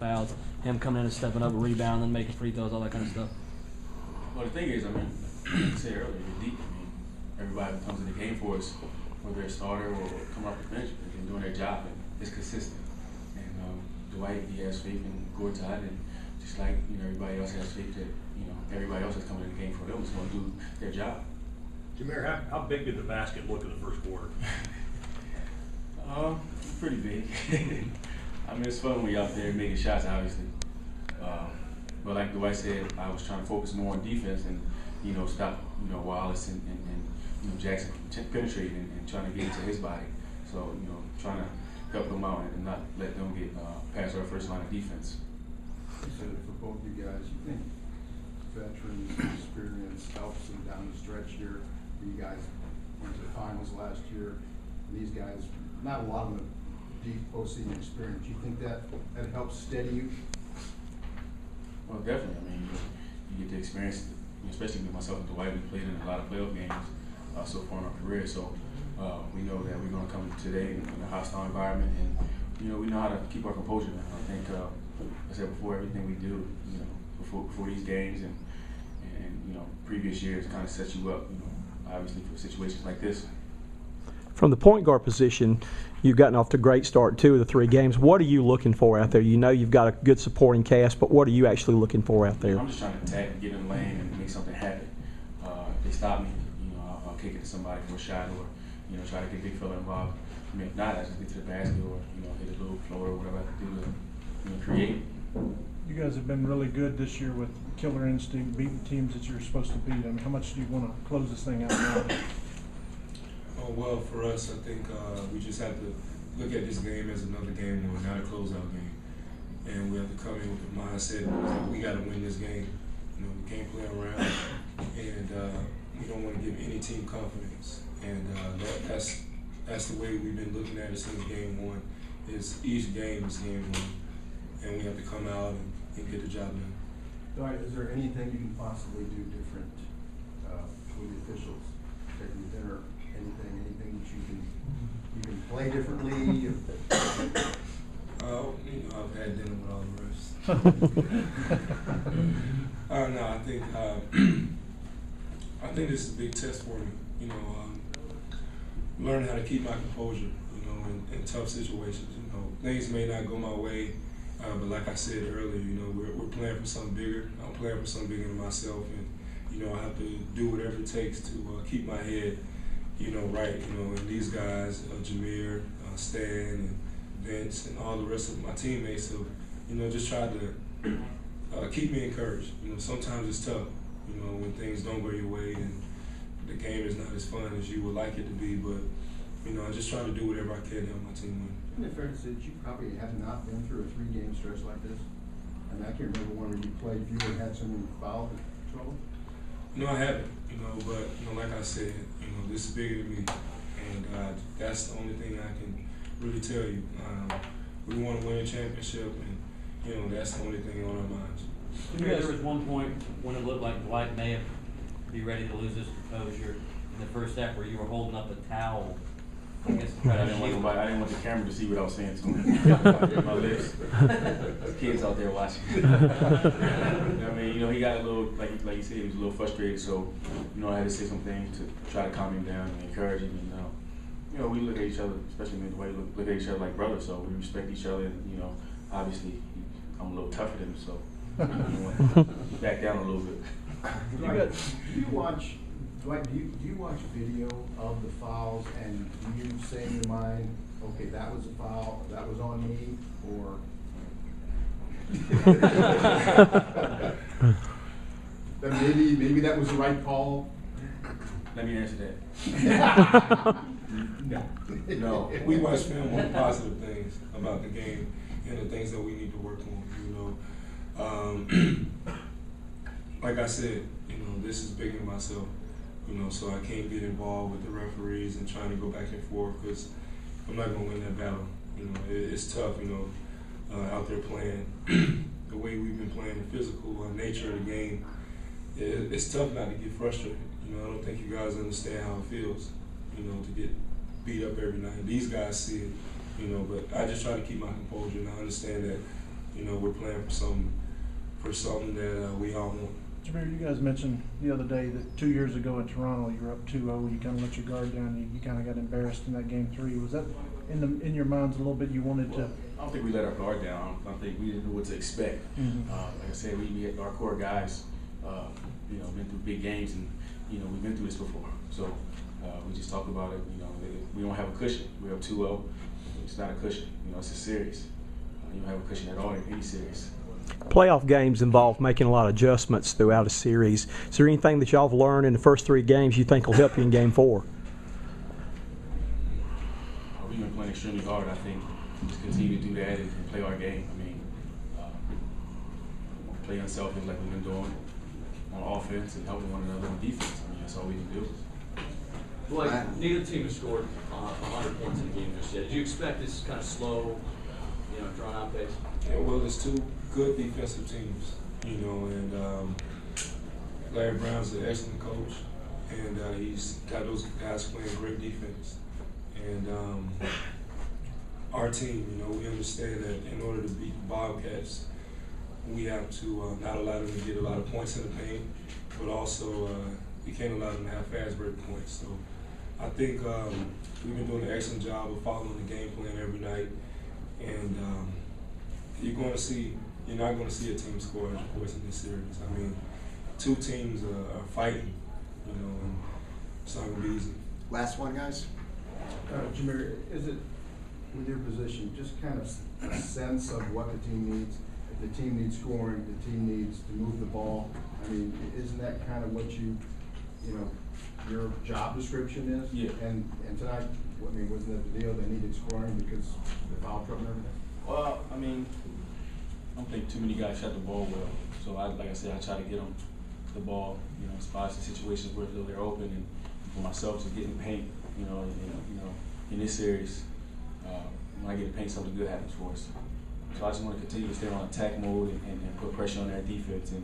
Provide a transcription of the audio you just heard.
fouls, him coming in and stepping up, rebounding, making free throws, all that kind of stuff? Well, the thing is, I mean, like I said earlier, we're deep. I mean, everybody who comes in the game for us, whether they're a starter or come off the bench, they've been doing their job and it's consistent. And Dwight, he has faith in Gortat, and just like everybody else has faith that everybody else that's coming in the game for them is going to do their job. Jamael, how big did the basket look in the first quarter? Pretty big. I mean, it's fun when you're out there making shots, obviously. But like Dwight said, I was trying to focus more on defense and, stop, Wallace and Jackson from penetrating and trying to get into his body. So, trying to help them out and not let them get past our first line of defense. You said it for both you guys. You think veterans experience helps them down the stretch here? You guys went to the finals last year. These guys, not a lot of them deep postseason experience. You think that helps steady you? Well, definitely. I mean, you get to experience, especially with myself and Dwight. We played in a lot of playoff games so far in our career. So we know that we're going to come today in a hostile environment, and we know how to keep our composure. I think, I said before, everything we do, before these games and previous years kind of sets you up, obviously for situations like this. From the point guard position, you've gotten off to a great start 2 of the 3 games. What are you looking for out there? You've got a good supporting cast, but what are you actually looking for out there? I'm just trying to attack and get in the lane and make something happen. If they stop me, I'll kick it to somebody for a shot or try to get big fella involved. I mean, if not, I just get to the basket or hit a little floor or whatever I have to do to create. You guys have been really good this year with killer instinct, beating teams that you're supposed to beat. I mean, how much do you want to close this thing out now? Oh, well, for us, I think we just have to look at this game as another game or not a closeout game. And we have to come in with the mindset that we got to win this game. We can't play around, and we don't want to give any team confidence. And that's the way we've been looking at it since game 1. Is each game is game 1, and we have to come out and get the job done. Dwight, is there anything you can possibly do different with the officials? Taking dinner, anything that you can play differently? I've had dinner with all the rest. No, I think this is a big test for me. Learning how to keep my composure. In tough situations. Things may not go my way, but like I said earlier, we're playing for something bigger. I'm playing for something bigger than myself, and I have to do whatever it takes to keep my head, right. And these guys, Jameer, Stan, and Vince, and all the rest of my teammates have, just tried to keep me encouraged. Sometimes it's tough, when things don't go your way and the game is not as fun as you would like it to be, but I just try to do whatever I can to help my team win. Isn't it fair to say that you probably have not been through a 3-game stretch like this? I mean, I can't remember one where you played. If you would have had someone foul trouble? No, I haven't. But like I said, this is bigger than me, and that's the only thing I can really tell you. We want to win a championship, and that's the only thing on our minds. There was one point when it looked like Dwight may have be ready to lose his composure in the first half, where you were holding up a towel. I guess I didn't want the camera to see what I was saying to him. My lips. Kids out there watching. I mean, he got a little, like you said, he was a little frustrated. So, I had to say some things to try to calm him down and encourage him. And we look at each other, especially me and the way we look at each other like brothers. So we respect each other. And obviously, I'm a little tougher than him, so I want to back down a little bit. Dwight, do you watch video of the fouls, and do you say in your mind, okay, that was a foul, that was on me, or that maybe that was the right call? Let me answer that. No. We watch film on positive things about the game and the things that we need to work on. Like I said, this is bigger than myself. So I can't get involved with the referees and trying to go back and forth because I'm not going to win that battle. It's tough, out there playing the way we've been playing, the physical nature of the game. It's tough not to get frustrated. I don't think you guys understand how it feels, to get beat up every night. These guys see it, but I just try to keep my composure and I understand that You know, we're playing for something that we all want. Jamael, you guys mentioned the other day that 2 years ago in Toronto, you were up 2-0, you kind of let your guard down, you kind of got embarrassed in that game 3. Was that in your minds a little bit? You wanted to? I don't think we let our guard down. I don't think we didn't know what to expect. Like I said, we had our core guys, you know, been through big games, and you know, we've been through this before. So we just talk about it. You know, we don't have a cushion. We're up 2-0. It's not a cushion. You know, it's a series. You don't have a cushion at all in any series. Playoff games involve making a lot of adjustments throughout a series. Is there anything that y'all have learned in the first 3 games you think will help you in Game 4? We've been playing extremely hard. I think just continue to do that and play our game. I mean, play unselfish like we've been doing on offense and helping one another on defense. I mean, that's all we can do. Like, neither team has scored 100 points in the game just yet. Do you expect this kind of slow, you know, drawn-out pace? Yeah, well, it's 2 good defensive teams, you know, and Larry Brown's an excellent coach, and he's got those guys playing great defense. And our team, you know, we understand that in order to beat the Bobcats, we have to not allow them to get a lot of points in the paint, but also we can't allow them to have fast break points. So I think we've been doing an excellent job of following the game plan every night, and you're not going to see a team score in the course of this series. I mean, 2 teams are fighting, you know, and it's not going to be easy. Last one, guys. Jamael, is it, with your position, just kind of a sense of what the team needs? If the team needs scoring, the team needs to move the ball. I mean, isn't that kind of what you know, your job description is? Yeah. And tonight, I mean, wasn't that the deal? They needed scoring because of the foul trouble and everything? Well, I mean, I don't think too many guys shot the ball well. So, like I said, I try to get them the ball, you know, spots and situations where they're open, and for myself, just getting paint, you know, in this series, when I get paint, something good happens for us. So I just want to continue to stay on attack mode and put pressure on their defense, and